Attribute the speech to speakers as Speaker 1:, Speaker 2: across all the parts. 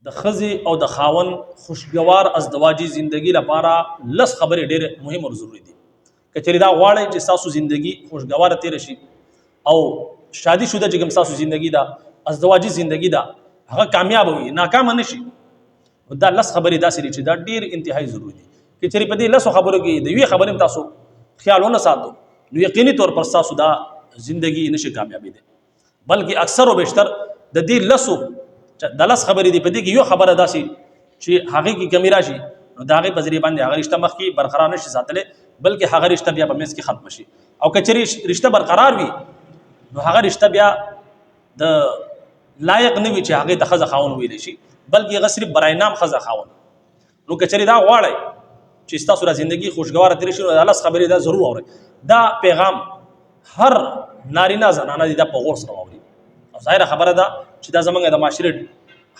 Speaker 1: د ښځې او د خاوند خوشګوار ازدواجي زندگی لپاره لس خبرې ډېرې مهم او ضروري دي. که چېرې دا غواړئ چې ستاسو زندگی خوشګواره تېره شي او شادي شده چې کوم ستاسو زندگی ده ازدواجي زندگی ده هغه کامیاب وي ناکامه نه شي، دا لس خبرې داسې دي چې دا ډېر انتهایی ضروري دي. که چېرې په دې لسو خبرو کې د یوې خبرې هم تاسو خیال ونه ساتو نو یقیني طور پر ستاسو دا زندگی نشي کامیابېدی، بلکې اکثر او بیشتر د دې لسو د لس خبرې دي په دې کې یو خبره داسې چې هغې کې کمی راشي نو د هغې په ذریعې باندې هغه رشته مخکې برقرار نشي ساتلی، بلکې هغه رشته بیا په منځ کې ختمه شي. او که چېرې رشته برقرار وي نو هغه رشته بیا د لایق نه وي چې هغې ته ښځه خاوند ویلی شي، بلکې هغه صرف برای نام ښځه خاوند. نو که چېرې دا غواړئ چې ستاسو را زندګي خوشګواره تېره شي نو دا لس خبرې دا ضرور واورئ. دا پیغام هر نارینه زنانه دي دا په غور سره واوري. او ظاهره خبره ده چې دا زمونږ د معاشرې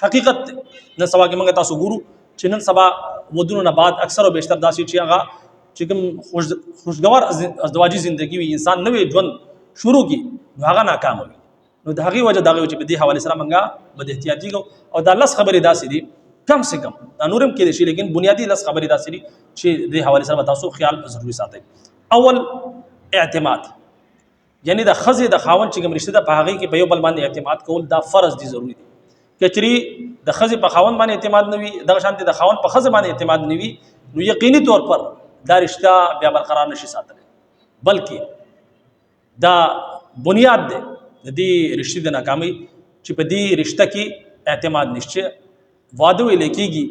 Speaker 1: حقیقت دی. نن سبا کې موږ تاسو ګورو چې نن سبا ودونو نه بعد اکثر او بیشتر داسې چې هغه چې کوم خوشګوار ازدواجي زندگی وي انسان نوې ژوند شروع کړي نو هغه ناکامه وي. نو د هغې وجه دا وي چې په دې حوالې سره موږ بد احتیاطي کوو. او دا لس خبرې داسې دي کم سے کم دا نور هم کېدای شي لیکن بنیادي لس خبرې داسې دي چې دې حوالې سره به تاسو خیال ضروري ساتئ. اول اعتماد، یعنی د ښځې د خاوند چې کوم رشته ده په هغې کې په یو بل باندې اعتماد کول دا فرض دي، ضروري دي. که چېرې د ښځې په خاوند باندې اعتماد نه وي دغه شانتې د خاوند په ښځه باندې اعتماد نه وي نو یقیني طور پر دا رشته بیا برقرار نشي ساتلی، بلکې دا بنیاد دی د دې رشتې د ناکامۍ چې په دې رشته کې اعتماد نشته. واده ویلی کېږي،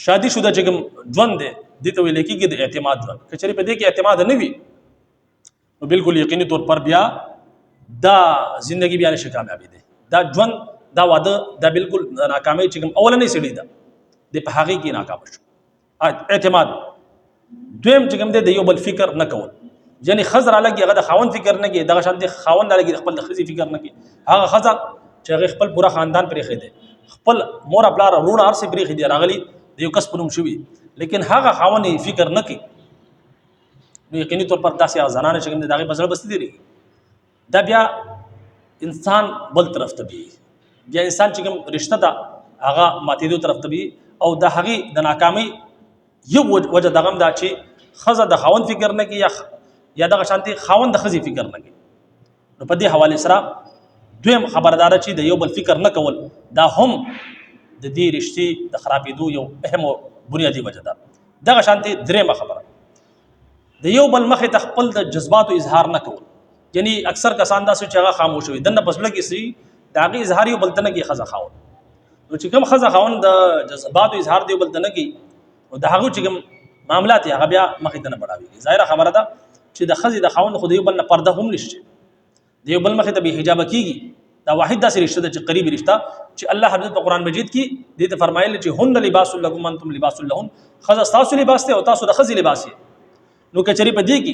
Speaker 1: شادي شده چې کوم ژوند دی دې ته ویلی کېږي د اعتماد ژوند. که چېرې په دې کې اعتماد نه وي نو بالکل یقیني طور پر بیا دا زندگی بیا نشي کامیابېدی. دا ژوند دا واده دا بالکل ناکامۍ چې کوم اولنۍ سړي ده د په هغې کې ناکامه شو. اعتماد. دویم چې کوم دی د یو بل فکر نه کول، یعنې ښځه رالګي هغه د خاوند فکر نه کوي، دغه شانتې خاوند رالګي د خپل د ښځې فکر نه کوي. هغه ښځه چې هغې خپل پوره خاندان پرېښی دی، خپل مور پلار وروڼه هر څه پرېښي دي راغلي د یو کس په نوم شوي، لیکن هغه خاوند یې فکر نه کوي نو یقیني طور پر داسې هغه زنانه چې کوم دی د هغې په زړه بستي تېرېږي. دا بیا انسان بل طرف ته بیایي، بیا انسان چې کوم رشته ده هغه ماتېدو طرف ته بیایي. او د هغې د ناکامۍ یو وجه دغه هم ده چې ښځه د خاوند فکر نه کوي یا دغه شانتې خاوند د ښځې فکر نه کوي. نو په دې حوالې سره دویم خبرداره چې د یو بل فکر نه کول دا هم د دې رشتې د خرابېدو یو اهم او بنیادي وجه ده. دغه شانتې درېیمه خبره د یو بل مخې ته خپل د جذباتو اظهار نه کول، یعنی اکثر کسان داسې چې هغه خاموش وي دننه په زړه کې څه د هغې اظهار یو بل ته نه کوي ښځه خاوند. نو چې کوم ښځه خاوند د جذباتو اظهار د یو بل ته نه کوي نو د هغو چې کوم معاملات یې هغه بیا مخې ته نه بړاوېږي. ظاهره خبره ده چې د ښځې د خاوند خو د یو بل نه پرده هم نشته، د یو بل مخې ته بې حجابه کېږي. دا واحد داسې رشته ده چې قریبي رشته چې الله حضرت په قرآن مجید کې دې ته فرمایلی چې هن لباس لکم انتم لباس لهن، ښځه ستاسو لباس دی او تاسو د ښځې لباس یې. نو که چېرې په دې کې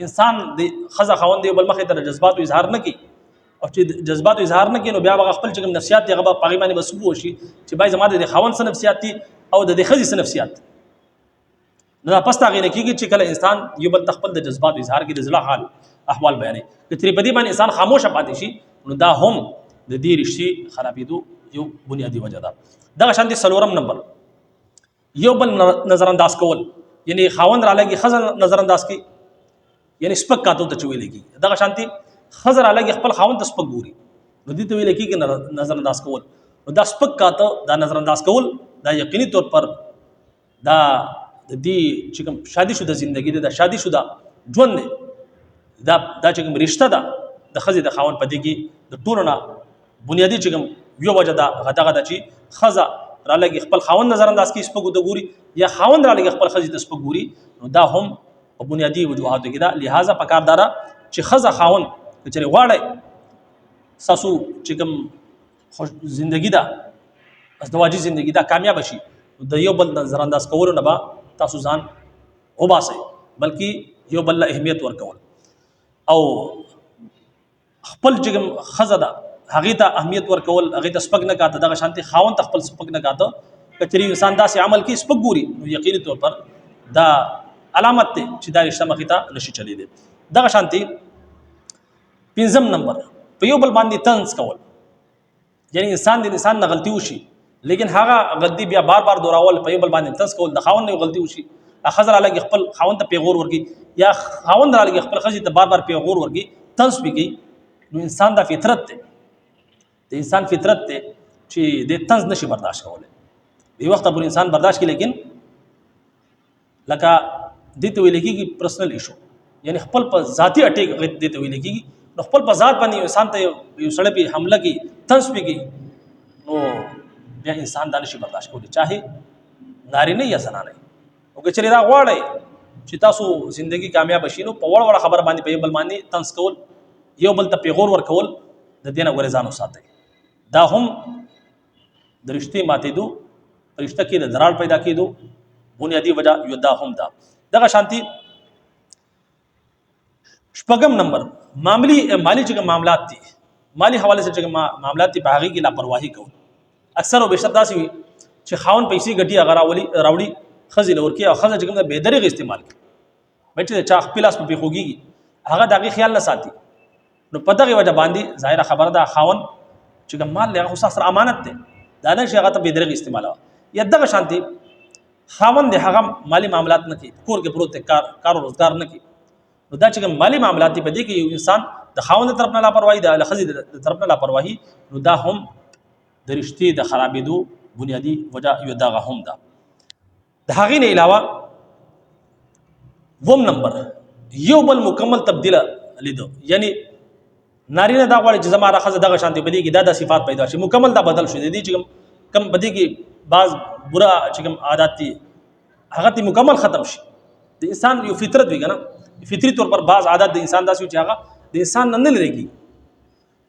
Speaker 1: انسان د ښځه خاوند د یو بل مخې ته د جذباتو اظهار نه کوي او چې جذباتو اظهار نه کوي نو بیا به خپل چې کوم نفسیات دي هغه به په هغې باندې به څه وشي چې باید زما د خاوند څه نفسیات دي او د ښځې څه نفسیات. نو دا پس د هغې نه کېږي چې کله انسان یو بل ته خپل د جذباتو اظهار کوي، د زړه حال احوال بیانوي. که چېرې په دې باندې انسان خاموشه پاتې شي نو دا هم د دې رشتې خرابېدو یو بنیادي وجه ده. دغه شانتې څلورم نمبر یو بل نظر انداز کول، یعنی خاوند رالګي ښځه نظر انداز کوي، یعنی سپک کاتو ته چې ویلی کېږي. دغه شانتې ښځه رالګي خپل خاوند ته سپک ګوري نو دې ته ویلی کېږي نظر انداز کول. نو دا سپک کاته دا نظر انداز کول دا یقیني طور پر دا د دې چې کوم شادي شده زندگی ده، دا شادي شده ژوند دی، دا چې کوم رشته ده د ښځې د خاوند په دې کې د ټولو نه بنیادي چې کوم یو وجه ده هغه دغه ده چې ښځه رالګي خپل خاوند نظر انداز کوي سپکو ته ګوري یا خاوند رالګي خپل ښځې ته سپک ګوري نو دا هم په بنیادي وجوهاتو کې ده. لہذا پکار داره چې ښځه خاوند که چېرې غواړئ ستاسو چې کوم زندگی ده ازدواجي زندگی ده کامیابه شي نو د یو بل نظر انداز کولو نه به تاسو ځان وباسئ، بلکې یو بل له اهمیت ورکول او خپل چې کوم ښځه ده هغې ته اهمیت ورکول، هغې ته سپک نه کاته. دغه شانتې خاوند ته خپل سپک نه کاته. که چېرې انسان داسې عمل کوي سپک ګوري نو یقیني طور پر دا علامت دی چې دا رشته مخې ته نشي چلېدی. دغه شانتې پنځم نمبر په یو بل باندې طنز کول، یعنی انسان د انسان نه غلطي وشي لیکن هغه غلطي بیا بار بار دوراول په یو بل باندې تنس کول د خاوند نه غلطي وشي خزر علی خپل خاوند ته پیغور ورکی یا خاوند علی خپل خزي ته بار بار پیغور ورکی تنس بيږي نو انسان دا فطرت ته د انسان فطرت ته چې د تنس نشي برداشت کوله به وخت پر انسان برداشت کی لیکن لکه دته ویل کېږي پرسنل ایشو یعنی خپل په ذاتی اٹیک دته ویل کېږي نو خپل په ذات باندې انسان ته یو سړی په حمله کوي تنس بيږي نو بیا انسان دا نشي برداشت کولی چاهي نارینه یا زنانه او که چېرې دا غواړئ چې تاسو ژوندګي کامیاب شئ نو په وړ وړ خبره باندې په یو بل باندې طنز کول یو بل ته پیغور ورکول د دې نه ورې ځان وساتئ دا هم د رشتې ماتېدو په رشته کې د دراړ پیدا کېدو بنیادي وجه یو دا هم ده دغه شانتي شپږم نمبر مالی چې معاملات دي مالی حواله سره چې معاملات دي په هغې کې لاپرواهي کول اکثر او بیشتر داسې وي چې خاون پیسې ګټي هغه راوړي ښځې له ورکوي او ښځه چې کوم ده بې دریغې استعمال کوي بچ چې د چا خپل لاس په پېښوږي هغه د هغې خیال نه ساتي نو په دغې وجه باندې ظاهره خبره ده خاون چې کوم مال دی هغه خو ستا سره امانت دی دا نه چې هغه ته بې دریغې استعمالوه یا دغه شانتي خاون دی هغه مالي معاملات نه کوي کور کې پروت دی کار او روزګار نه کوي نو دا چې کوم مالي معاملات دي په دې کې یو انسان د خاوند د طرف نه لاپرواهي ده له ښځې د طرف نه لاپرواهي نو دا هم د رشتې د خرابېدو بنیادی وجه یو دغه هم ده د هغې نه علاوه وم نمبر یو بل مکمل تبدیله لیدو یعنی نارینه دا غواړي چې زما را ښځه دغه شانتي په دې کې دا صفات پیدا شي مکمل دا بدل شي د دې چې کم په دې کې بعض بره چې کوم عادات دي هغه تی مکمل ختم شي د انسان یو فطرت وي که نه فطري طور پر بعض عادات د انسان داسې چې هغه د انسان نه لري کېږي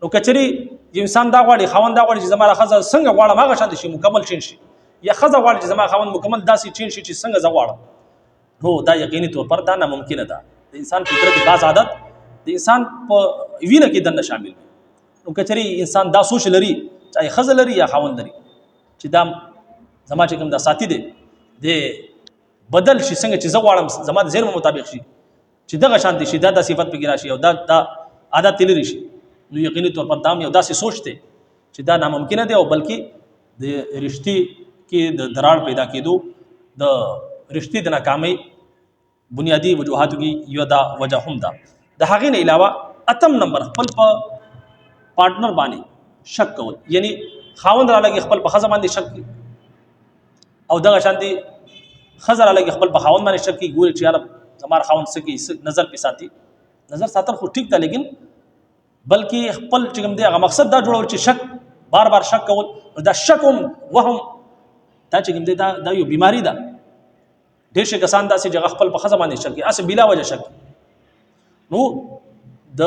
Speaker 1: نو کچري یو انسان دا غواړي خاوند دا غواړي چې زما ښځه څنګه غواړم هغه شانتي شي مکمل چین شي یا ښځه غواړي چې زما خاوند مکمل داسې چین شي چې څنګه زه غواړم نو دا یقیني طور پر دا ناممکنه ده د انسان فطرت بعض عادت د انسان په وینه کې دننه شامل وي نو کچري انسان دا سوچ لري چاهي ښځه لري یا خاوند لري چې دا زما چې کوم دا ساتي دی د بدل شي څنګه چې زه غواړم زما د ذهن مطابق شي چې دغه شانتي شي دا صفت پکې راشي او دا عادت تللی شي نو یقیني طور پر دام یو داسې سوچ دی چې دا ناممکنه دی او بلکې د رشتې کې د دراړ پیدا کېدو د رشتې د ناکامۍ بنیادی وجوهاتو کې یو دا وجه هم ده د هغې نه علاوه اتم نمبر خپل په پارټنر باندې شک کول یعنی خاوند را لګي خپل په ښځه باندې شک کوي او دغه شانتي ښځه را لګي خپل په خاوند باندې شک کوي ګوري چې یاره زما خاوند څه کوي نظر پې ساتي نظر ساتل خو ټیک ده لیکن بلکې خپل چې کوم دی هغه مقصد دا جوړول چې شک بار بار شک کول دا شک هم وهم دا چې کوم دی دا یو بیماری ده ډېر شي کسان داسې چې هغه خپل په ښځه باندې شک کوي هسې بلا وجه شک نو د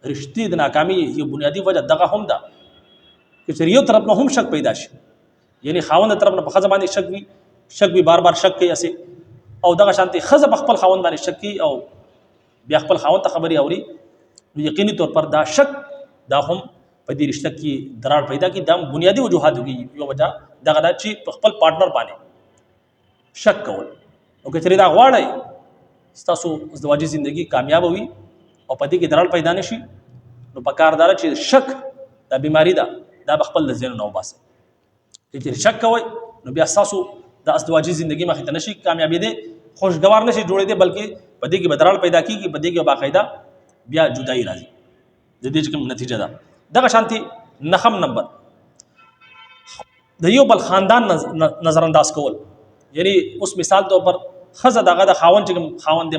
Speaker 1: رشتې د ناکامي یو بنیادي وجه دغه هم ده چې چېرې یو طرف نه هم شک پیدا شي یعنی خاوند د طرف نه په ښځه باندې شک وي بار بار شک کوي هسې او دغه شانتي ښځه په خپل خاوند باندې شک کوي او بیا خپل خاوند ته خبرې اوري نو یقیني طور پر دا شک دا هم په دې رشته کې دراړ پیدا کوي دا بنیادي وجوهاتو کې یو وجه دغه ده چې په خپل پارټنر باندې شک کول او که چېرې دا غواړئ ستاسو ازدواجي زندگی کامیاب وي او په دې کې دراړ پیدا نه شي نو په کار دا چې شک دا بیماری ده دا به خپل له ذهنه نه وباسئ که چېرې شک کوئ نو بیا ستاسو د ازدواجي زندگی مخې ته نشي کامیابېدی خوشګوار نشي جوړېدی بلکې په دې کې به دراړ پیدا کېږي په دې کې باقاعده بیا جدایي راځي د دې چې کوم نتیجه ده دغه شانتي نهم نمبر د یو بل خاندان نظر انداز کول یعنی اوس مثال طور پر ښځه دغه د خاوند چې کوم خاوند دی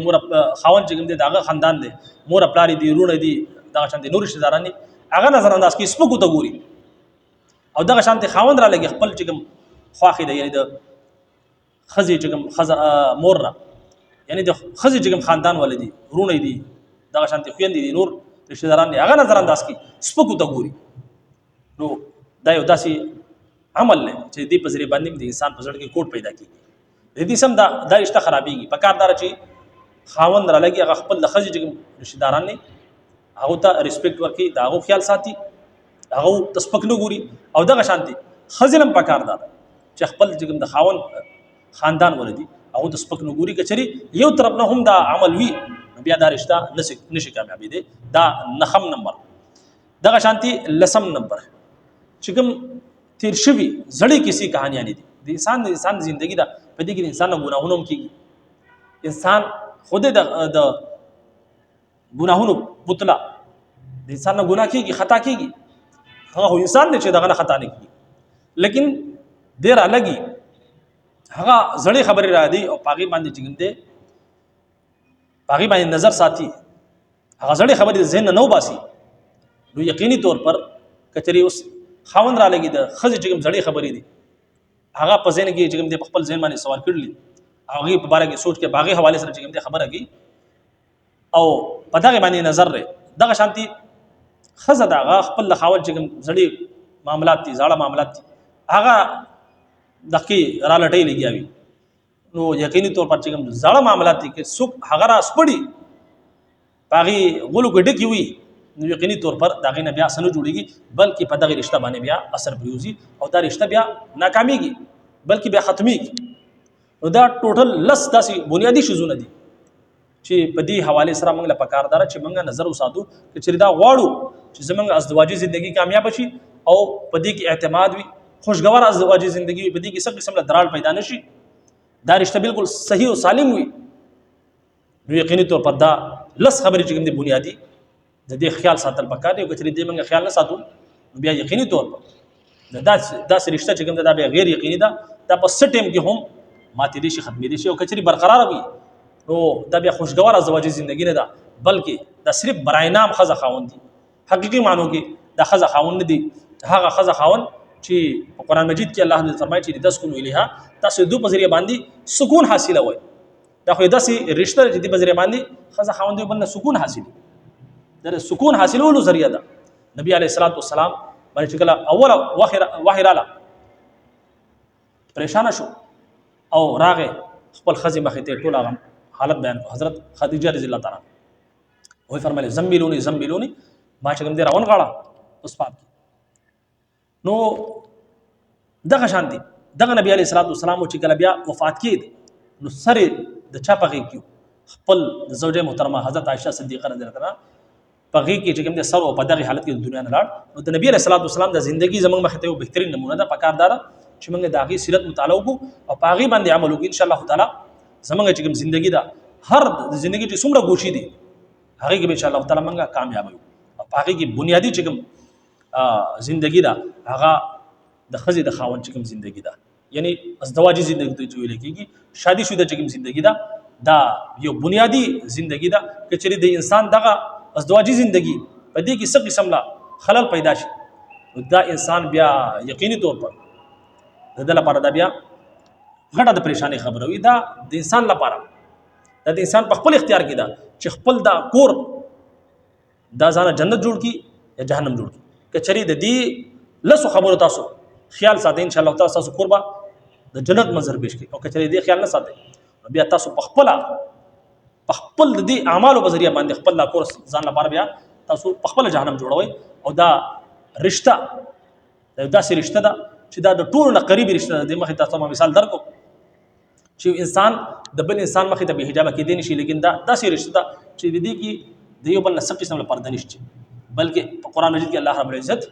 Speaker 1: خاوند چې کوم دی د هغه خاندان دی مور پلار دي وروڼه دي دغه شانتي نور رشته داران دي هغه نظر انداز کوي سپکو ته ګوري او دغه شانتي خاوند را لګي خپل چې کوم خواښې دی یعنی د ښځې چې کوم ښځه مور را یعنی د ښځې چې کوم خاندان ولې دي وروڼه دي دغه شانتي خویندې دي نور رشته داران دي هغه نظر انداز کوي سپکو ته ګوري نو دا یو داسې عمل دی چې دې په ذریعه باندې د انسان په زړه کې کوټ پیدا کېږي د دې سم دا رشته خرابېږي په کار دا چې خاوند را لګي هغه خپل د ښځې چې کوم رشته داران دي هغو ته ریسپیکټ ورکوي د هغو خیال ساتي هغو ته سپک نه ګوري او دغه شانتي ښځې هم په کار دا ده چې خپل چې کوم د خاوند خاندان ولدي هغو ته سپک نه ګوري که چېرې یو طرف نه هم دا عمل وي بیا دا رشته نشي کامیابېدی دا نهم نمبر دغه شانتي لسم نمبر چې کوم تیر شوي زړې کیسې کہانیانې دي د انسان زندگی دا په دې کې د انسان نه ګناهونه هم کېږي انسان خود د ګناهونو پتلا د انسان نه ګناه کېږي خطا کېږي هغه انسان دی چې دغه نه خطا نه کېږي لیکن ډېر الګي هغه زړې خبرې را دي او پاغي باندې چې ګنده پاغي باندې نظر ساتي هغه زړې خبرې ذهن نه وباسي نو یقیني طور پر کچري اوس خاوند را لګي د خځې چې کوم زړې خبرې دي هغه په ذهن کې چې کوم د خپل ذهن باندې سوال کړلی هغه په باره کې سوچ کې باغی حواله سره چې کوم د خبره کی او په دغه باندې نظر لري دغه شانتي خزه دغه خپل خاوند چې کوم زړې معاملات دي زړه معاملات دي هغه دغه را لټې لګیاوي نو یقیني طور پر چې کوم زړه معاملات دي کې سوق هغه را سپړي باغی غلو کې ډکی وي نو یقیني طور پر دغه نه بیا سن جوړيږي بلکې په دغه رشتہ باندې بیا اثر پریوزي او دا رشتہ بیا ناکاميږي بلکې بیا ختميږي نو دا ټوټل لس داسې بنیادی شیزونه دي چې په دې حواله سره موږ له پکاردار چې موږ نظر وساتو چې چیرې دا غواړو چې زموږ ازدواجی ژوندۍ کامیاب شي او په دې کې اعتماد وي خوشگوار ازدواجی ژوندۍ په دې کې څه قسم له درال پیدا نشي دا رشتہ بالکل صحیح او سالم وي نو یقیني طور پر دا لس خبرې چې کوم دي بنیادی د دې خیال ساتل پکار دی او چې دې موږ خیال نه ساتو بیا یقیني طور پر دا رشتہ چې کوم دا بیا غیر یقیني دا په ست ټیم کې هم ماته دي شي ختمې دي شي او کچري برقرار وي نو دا بیا خوشگوار ازدواجی ژوندۍ نه ده بلکې دا صرف برای نام خزه خاوند دي حقيقي معنی کې دا خزه خاوند دي هغه خزه خاوند چې په قران مجید کې الله تعالی فرمایي چې 10 کو الیها تاسو دوه په ذریعہ باندې سکون حاصل وي دا خو داسې رشتہ چې د په ذریعہ باندې خزه خاوند دی بل سکون حاصل در سکون حاصلولو ذریعہ ده نبی علیہ الصلوۃ والسلام باندې چې کله اول واخراله پریشان شو او راغه خپل خزي مخې ته ټول هغه حالت بیان حضرت خدیجه رضی الله تعالی وای فرمایله زمبلونی ما چې کوم دی راون غاړه اوس پات نو دغه شانتي دغه نبی علیہ الصلوۃ والسلام چې کله بیا وفات کړي نو سره د چا پغې کیو خپل زوجه محترمه حضرت عائشہ صدیقہ رضی الله عنها پغې کې چې کوم د سر او په دغه حالت کې د دنیا نه لاړ نو د نبی علیہ الصلوۃ والسلام د ژوندۍ زمنګ مخ ته یو بهترین نمونه ده پکاردار چې موږ د هغه سیرت مطالعه وکړو او په هغه باندې عمل وکړو ان شاء الله تعالی زمنګ چې کوم ژوندۍ ده هر ژوندۍ چې څومره ګوشي دي هغه کې ان شاء الله تعالی موږ کامیاب یو او په هغه کې بنیادی چې کوم ژوندۍ ده هغه د خزې د خاوند چې کوم ژوندۍ ده یعنی ازدواجی ژوندۍ ته ویل کېږي شادي شوه چې کوم ژوندۍ ده دا یو بنیادی ژوندۍ ده چې د انسان دغه ازدواجی ژوندۍ په دې کې څه قسم لا خلل پیدا شي دا انسان بیا یقیني طور پر د دې لپاره دا بیا غټه د پریشانی خبره وي دا د انسان لپاره دا د انسان په خپل اختیار کې ده چې خپل دا کور دا ځان جنت جوړ کی یا جهنم جوړ کی کچري د دې لسو خبرو تاسو خیال ساتئ ان شاء الله تعالی تاسو قربا د جنت منظر پیش کی او کچري دې خیال نه ساتئ بیا تاسو په خپل د دې اعمالو په ذریعہ باندې خپل لا کور ځان لپاره بیا تاسو په خپل جهنم جوړوي او دا رشتہ دا سي رشتہ ده چې دا د ټولو نه قریبي رشتہ ده د مخې تاسو ما مثال درکو چې انسان د بل انسان مخې ته به حجاب کې دي نشي لیکن دا سي رشتہ ده چې د دې کې د یو بل نسب قسم لپاره پرده نشي بلکې په قران مجید کې الله رب العزت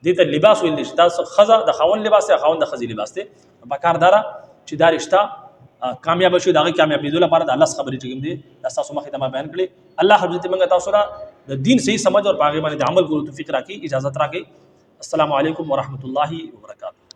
Speaker 1: دې ته لباس ویل دي تاسو خزه د خاون لباس یا خاون د خزي لباس ته بکاردار چې دا رشتہ کامیاب شو دغه کامیابی دله لپاره د الله خبرې چګم دي تاسو مخې ته ما بیان کړي الله حضرت منګه تاسو را د دین صحیح سمجھ او باغ باندې عمل کولو توفیق راکړي اجازه راکړي السلام علیکم ورحمت الله وبرکاته